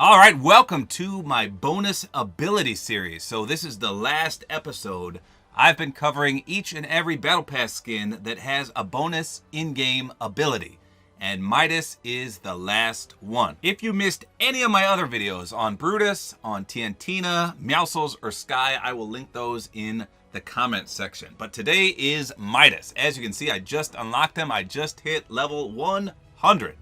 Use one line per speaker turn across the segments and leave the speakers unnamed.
All right, welcome to my bonus ability series. So this is the last episode. I've been covering each and every Battle Pass skin that has a bonus in-game ability. And Midas is the last one. If you missed any of my other videos on Brutus, on Tiantina, Meowscles, or Sky, I will link those in the comment section. But today is Midas. As you can see, I just unlocked him. I just hit level 100.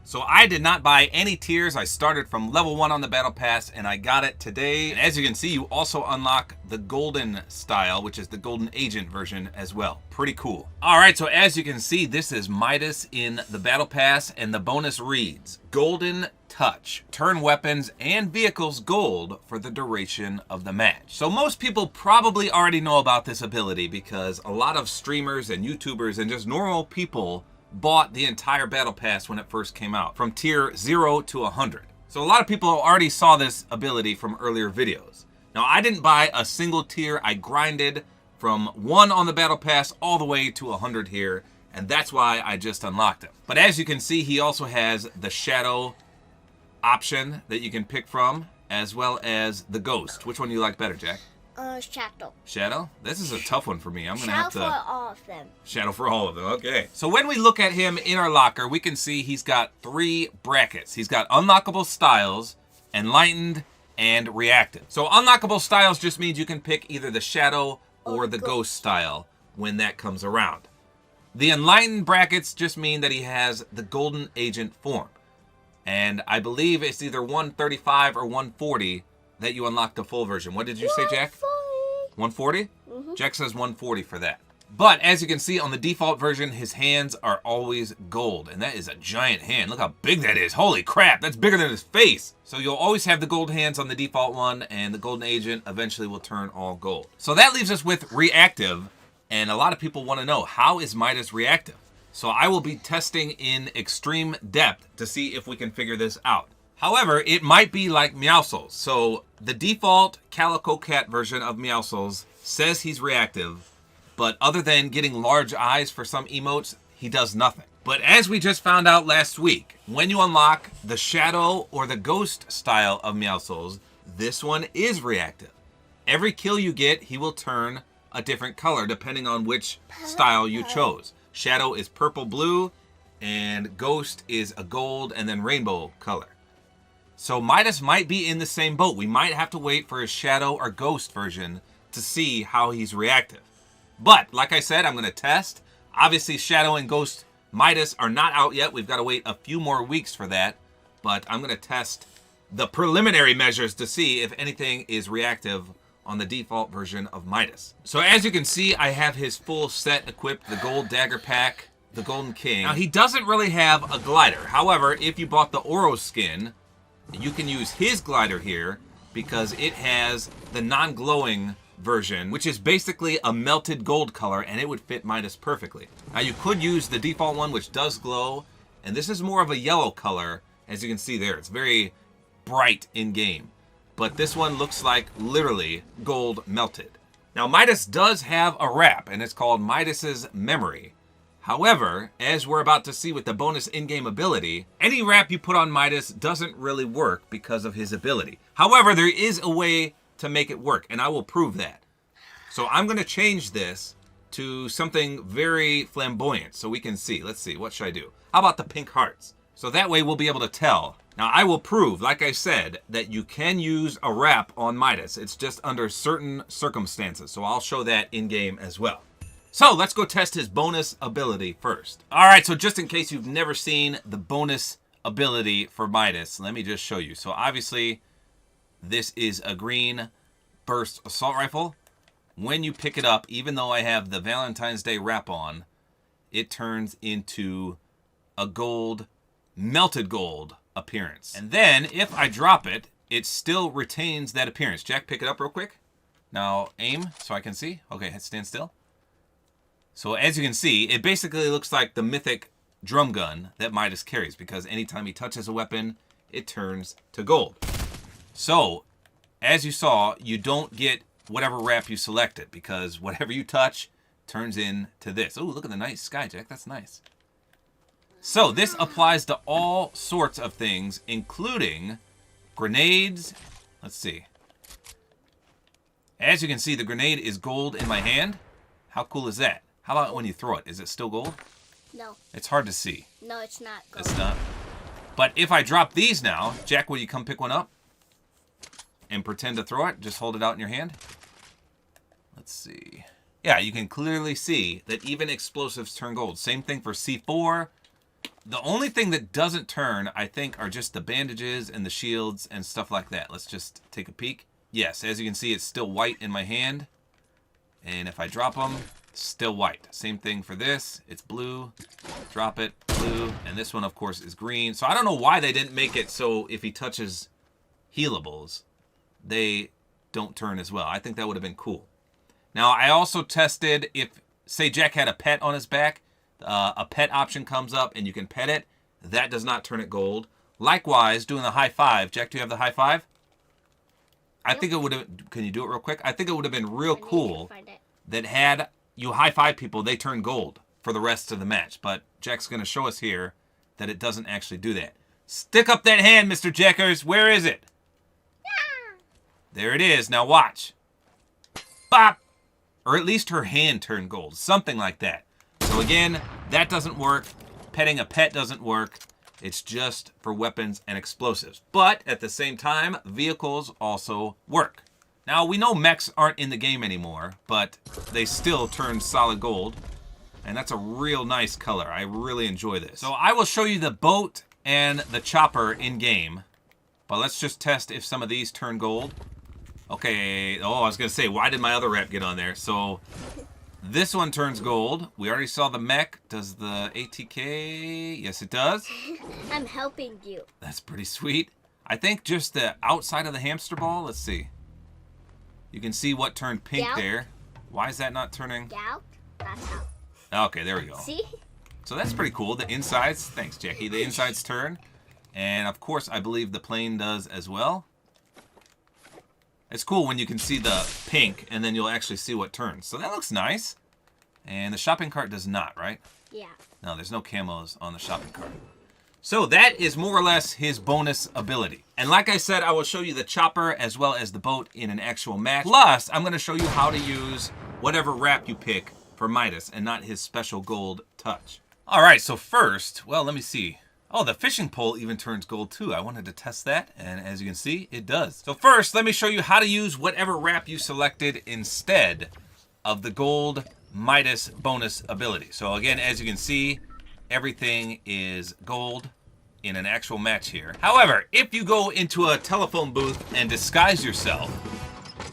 So I did not buy any tiers. I started from level 1 on the Battle Pass and I got it today. And as you can see, you also unlock the golden style, which is the golden agent version as well. Pretty cool. All right, so as you can see, this is Midas in the Battle Pass, and the bonus reads, Golden Touch. Turn weapons and vehicles gold for the duration of the match. So most people probably already know about this ability because a lot of streamers and YouTubers and just normal people bought the entire Battle Pass when it first came out, from tier 0 to 100. So a lot of people already saw this ability from earlier videos. Now, I didn't buy a single tier. I grinded from 1 on the Battle Pass all the way to 100 here, and that's why I just unlocked him. But as you can see, he also has the Shadow option that you can pick from, as well as the Ghost. Which one do you like better, Jack?
Shadow.
Shadow? This is a tough one for me. I'm gonna have to...
Shadow for all of them.
Shadow for all of them, okay. So when we look at him in our locker, we can see he's got 3 brackets. He's got unlockable styles, enlightened, and reactive. So unlockable styles just means you can pick either the Shadow or the Ghost style when that comes around. The enlightened brackets just mean that he has the golden agent form. And I believe it's either 135 or 140 that you unlock the full version. What did you say, Jack? 140? Mm-hmm. Jack says 140 for that. But as you can see on the default version, his hands are always gold. And that is a giant hand. Look how big that is. Holy crap, that's bigger than his face. So you'll always have the gold hands on the default one, and the golden agent eventually will turn all gold. So that leaves us with reactive. And a lot of people want to know, how is Midas reactive? So I will be testing in extreme depth to see if we can figure this out. However, it might be like Meowscles. So the default Calico Cat version of Meowscles says he's reactive, but other than getting large eyes for some emotes, he does nothing. But as we just found out last week, when you unlock the Shadow or the Ghost style of Meowscles, this one is reactive. Every kill you get, he will turn a different color depending on which style you chose. Shadow is purple-blue, and Ghost is a gold and then rainbow color. So Midas might be in the same boat. We might have to wait for his Shadow or Ghost version to see how he's reactive. But, like I said, I'm going to test. Obviously, Shadow and Ghost Midas are not out yet. We've got to wait a few more weeks for that. But I'm going to test the preliminary measures to see if anything is reactive on the default version of Midas. So as you can see, I have his full set equipped, the Gold Dagger Pack, the Golden King. Now, he doesn't really have a glider. However, if you bought the Oro skin, you can use his glider here because it has the non-glowing version, which is basically a melted gold color, and it would fit Midas perfectly. Now, you could use the default one, which does glow, and this is more of a yellow color, as you can see there. It's very bright in-game. But this one looks like literally gold melted. Now, Midas does have a wrap, and it's called Midas's Memory. However, as we're about to see with the bonus in-game ability, any wrap you put on Midas doesn't really work because of his ability. However, there is a way to make it work, and I will prove that. So I'm going to change this to something very flamboyant so we can see. Let's see, what should I do? How about the pink hearts? So that way we'll be able to tell. Now, I will prove, like I said, that you can use a wrap on Midas. It's just under certain circumstances, so I'll show that in-game as well. So let's go test his bonus ability first. All right, so just in case you've never seen the bonus ability for Midas, let me just show you. So obviously, this is a green burst assault rifle. When you pick it up, even though I have the Valentine's Day wrap on, it turns into a gold, melted gold appearance. And then if I drop it, it still retains that appearance. Jack, pick it up real quick. Now aim so I can see. Okay, stand still. So as you can see, it basically looks like the mythic drum gun that Midas carries, because anytime he touches a weapon, it turns to gold. So, as you saw, you don't get whatever wrap you selected, because whatever you touch turns into this. Oh, look at the nice sky, Jack. That's nice. So this applies to all sorts of things, including Grenades, let's see. As you can see, the grenade is gold in my hand. How cool is that? How about when you throw it? Is it still gold?
No.
It's hard to see.
No, it's not gold.
It's not. But if I drop these now, Jack, will you come pick one up? And pretend to throw it? Just hold it out in your hand. Let's see. Yeah, you can clearly see that even explosives turn gold. Same thing for C4. The only thing that doesn't turn, I think, are just the bandages and the shields and stuff like that. Let's just take a peek. Yes, as you can see, it's still white in my hand. And if I drop them, still white. Same thing for this. It's blue. Drop it, blue. And this one, of course, is green. So I don't know why they didn't make it so if he touches healables, they don't turn as well. I think that would have been cool. Now, I also tested if, say, Jack had a pet on his back, a pet option comes up and you can pet it. That does not turn it gold. Likewise, doing the high five. Jack, do you have the high five? I think it would have, can you do it real quick? I think it would have been real cool that had you high five people, they turn gold for the rest of the match. But Jack's going to show us here that it doesn't actually do that. Stick up that hand, Mr. Jackers. Where is it? There it is. Now watch. Bop! Or at least her hand turned gold. Something like that. So again, that doesn't work. Petting a pet doesn't work. It's just for weapons and explosives. But at the same time, vehicles also work. Now, we know mechs aren't in the game anymore, but they still turn solid gold. And that's a real nice color. I really enjoy this. So I will show you the boat and the chopper in game. But let's just test if some of these turn gold. Okay. Oh, I was going to say, why did my other wrap get on there? So this one turns gold. We already saw the mech. Does the ATK? Yes, it does.
I'm helping you.
That's pretty sweet. I think just the outside of the hamster ball. Let's see. You can see what turned pink there. Why is that not turning?
Out. That's out.
Okay, there we go.
See?
So that's pretty cool. The insides. Thanks, Jackie. The insides turn. And, of course, I believe the plane does as well. It's cool when you can see the pink, and then you'll actually see what turns. So that looks nice. And the shopping cart does not, right?
Yeah.
No, there's no camos on the shopping cart. So that is more or less his bonus ability. And like I said, I will show you the chopper as well as the boat in an actual match. Plus, I'm going to show you how to use whatever wrap you pick for Midas and not his special gold touch. All right, so first, well, let me see. Oh, the fishing pole even turns gold too. I wanted to test that, and as you can see, it does. So first, let me show you how to use whatever wrap you selected instead of the gold Midas bonus ability. So again, as you can see, everything is gold in an actual match here. However, if you go into a telephone booth and disguise yourself,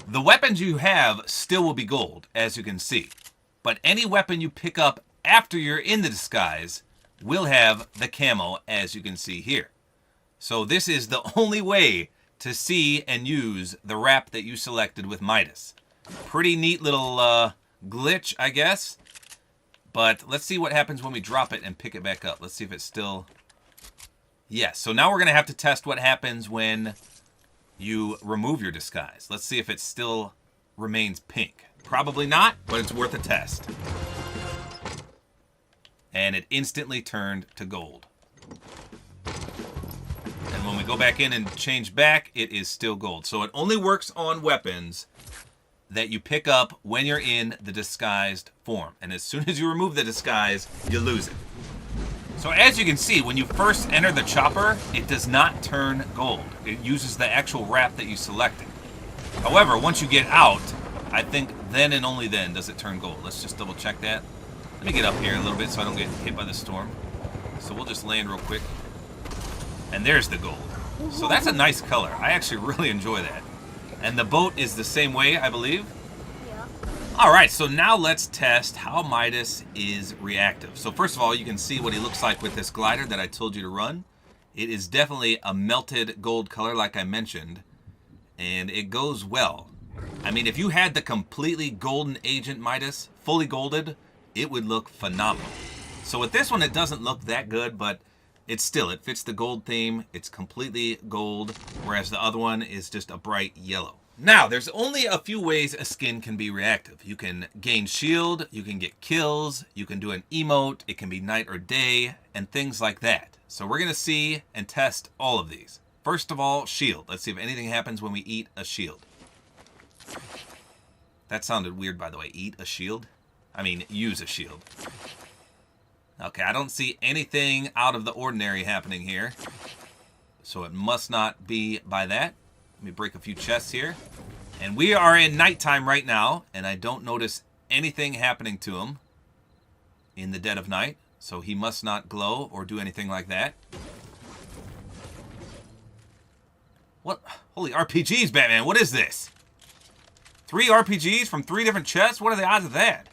the weapons you have still will be gold, as you can see. But any weapon you pick up after you're in the disguise will have the camo, as you can see here. So this is the only way to see and use the wrap that you selected with Midas. Pretty neat little glitch, I guess. But let's see what happens when we drop it and pick it back up. Let's see if it's still... Yes, so now we're going to have to test what happens when you remove your disguise. Let's see if it still remains pink. Probably not, but it's worth a test. And it instantly turned to gold. And when we go back in and change back, it is still gold. So it only works on weapons that you pick up when you're in the disguised form. And as soon as you remove the disguise, you lose it. So as you can see, when you first enter the chopper, it does not turn gold. It uses the actual wrap that you selected. However, once you get out, I think then and only then does it turn gold. Let's just double check that. Let me get up here a little bit so I don't get hit by the storm. So we'll just land real quick. And there's the gold. So that's a nice color. I actually really enjoy that. And the boat is the same way, I believe.
Yeah.
All right, so now let's test how Midas is reactive. So first of all, you can see what he looks like with this glider that I told you to run. It is definitely a melted gold color, like I mentioned. And it goes well. I mean, if you had the completely golden Agent Midas, fully golded, it would look phenomenal. So with this one, it doesn't look that good, but it fits the gold theme. It's completely gold, whereas the other one is just a bright yellow. Now, there's only a few ways a skin can be reactive. You can gain shield, you can get kills, you can do an emote, it can be night or day, and things like that. So we're going to see and test all of these. first of all, shield. Let's see if anything happens when we eat a shield. That sounded weird, by the way. Eat a shield? I mean, use a shield. Okay, I don't see anything out of the ordinary happening here. So it must not be by that. Let me break a few chests here. And we are in nighttime right now, and I don't notice anything happening to him in the dead of night. So he must not glow or do anything like that. What? Holy RPGs, Batman. What is this? 3 RPGs from 3 different chests? What are the odds of that?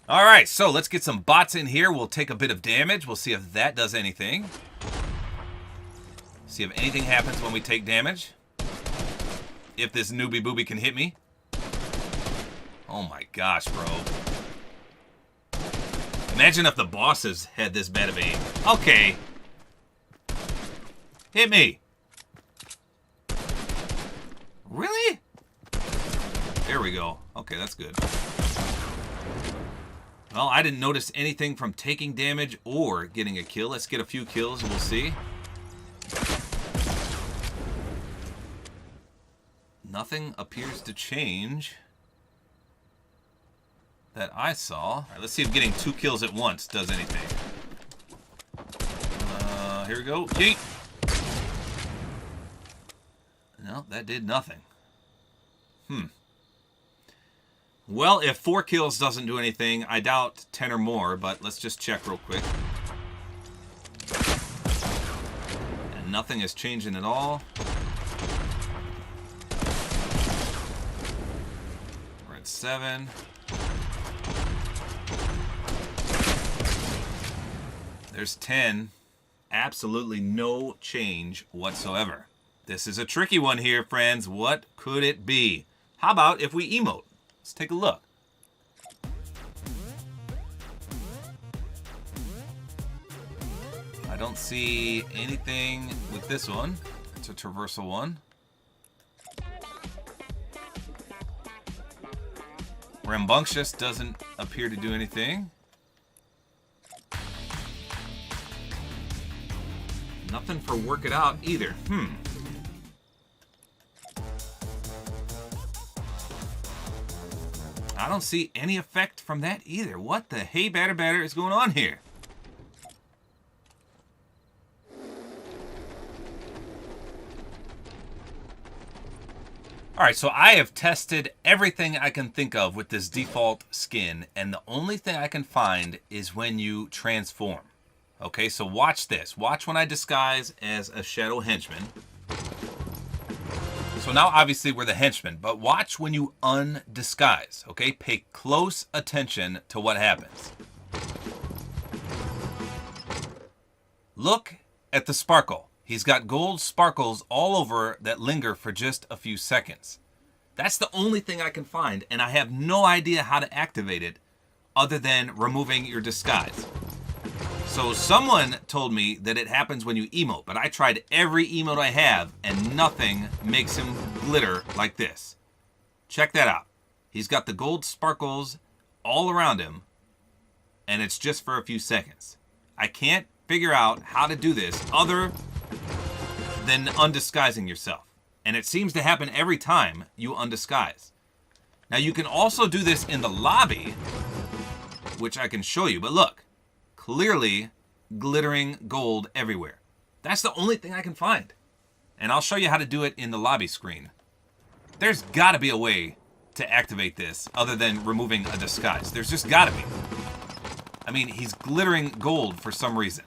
All right, so let's get some bots in here. We'll take a bit of damage. We'll see if that does anything. See if anything happens when we take damage. If this newbie booby can hit me. Oh my gosh, bro. Imagine if the bosses had this bad of aim. Okay. Hit me. Really? There we go. Okay, that's good. Well, I didn't notice anything from taking damage or getting a kill. Let's get a few kills and we'll see. Nothing appears to change that I saw. All right, let's see if getting 2 kills at once does anything. Here we go. Yeet. No, that did nothing. Well, if 4 kills doesn't do anything, I doubt 10 or more, but let's just check real quick. And nothing is changing at all. We're at 7. There's 10. Absolutely no change whatsoever. This is a tricky one here, friends. What could it be? How about if we emote? Let's take a look. I don't see anything with this one. It's a traversal one. Rambunctious doesn't appear to do anything. Nothing for work it out either. I don't see any effect from that either. What the hey batter is going on here? Alright, so I have tested everything I can think of with this default skin, and the only thing I can find is when you transform. Okay, so watch this. Watch when I disguise as a shadow henchman. So now obviously we're the henchmen, but watch when you undisguise, okay? Pay close attention to what happens. Look at the sparkle. He's got gold sparkles all over that linger for just a few seconds. That's the only thing I can find, and I have no idea how to activate it other than removing your disguise. So someone told me that it happens when you emote, but I tried every emote I have, and nothing makes him glitter like this. Check that out. He's got the gold sparkles all around him, and it's just for a few seconds. I can't figure out how to do this other than undisguising yourself. And it seems to happen every time you undisguise. Now you can also do this in the lobby, which I can show you, but look. Clearly glittering gold everywhere. That's the only thing I can find. And I'll show you how to do it in the lobby screen. There's got to be a way to activate this other than removing a disguise. There's just got to be. I mean, he's glittering gold for some reason.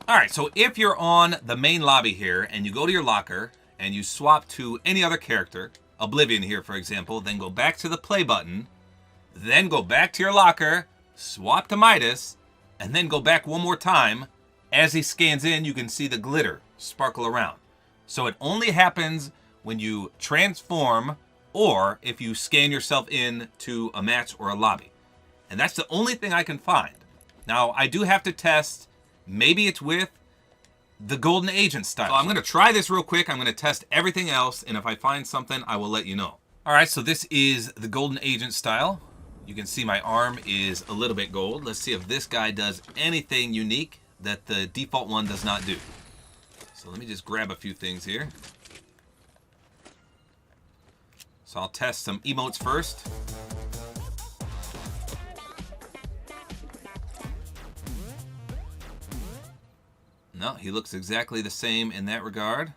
Alright, so if you're on the main lobby here and you go to your locker and you swap to any other character, Oblivion here for example, then go back to the play button, then go back to your locker, swap to Midas, and then go back one more time. As he scans in, you can see the glitter sparkle around. So it only happens when you transform or if you scan yourself in to a match or a lobby. And that's the only thing I can find. Now, I do have to test. Maybe it's with the Golden Agent style. So I'm going to try this real quick. I'm going to test everything else, and if I find something, I will let you know. All right, so this is the Golden Agent style. You can see my arm is a little bit gold. Let's see if this guy does anything unique that the default one does not do. So let me just grab a few things here. So I'll test some emotes first. No, he looks exactly the same in that regard.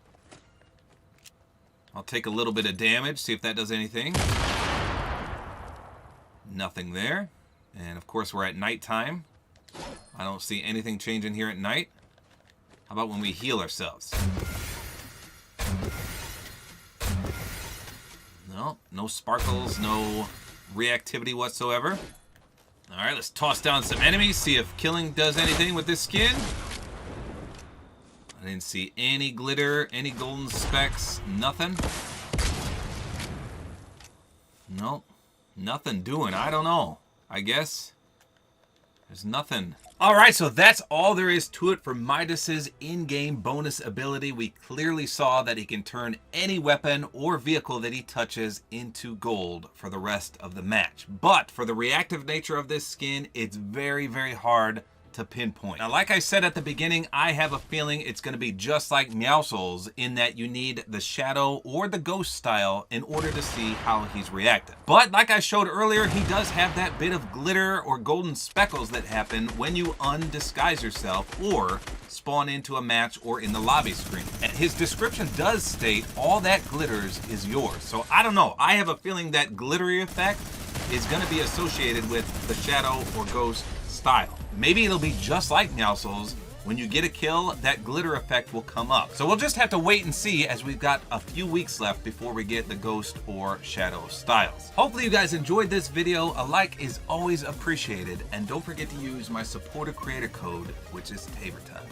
I'll take a little bit of damage, see if that does anything. Nothing there. And of course we're at nighttime. I don't see anything changing here at night. How about when we heal ourselves? No, no sparkles, no reactivity whatsoever. Alright, let's toss down some enemies, see if killing does anything with this skin. I didn't see any glitter, any golden specks, nothing. Nope, nothing doing. I don't know. I guess there's nothing. Alright, so that's all there is to it for Midas's in-game bonus ability. We clearly saw that he can turn any weapon or vehicle that he touches into gold for the rest of the match. But for the reactive nature of this skin, it's very, very hard to pinpoint. Now, like I said at the beginning, I have a feeling it's going to be just like Meowscles in that you need the shadow or the ghost style in order to see how he's reactive. But like I showed earlier, he does have that bit of glitter or golden speckles that happen when you undisguise yourself or spawn into a match or in the lobby screen. And his description does state all that glitters is yours. So I don't know. I have a feeling that glittery effect is going to be associated with the shadow or ghost style. Maybe it'll be just like Meowscles. When you get a kill, that glitter effect will come up. So we'll just have to wait and see, as we've got a few weeks left before we get the ghost or shadow styles. Hopefully you guys enjoyed this video. A like is always appreciated. And don't forget to use my Support-A-Creator Code, which is tabortime.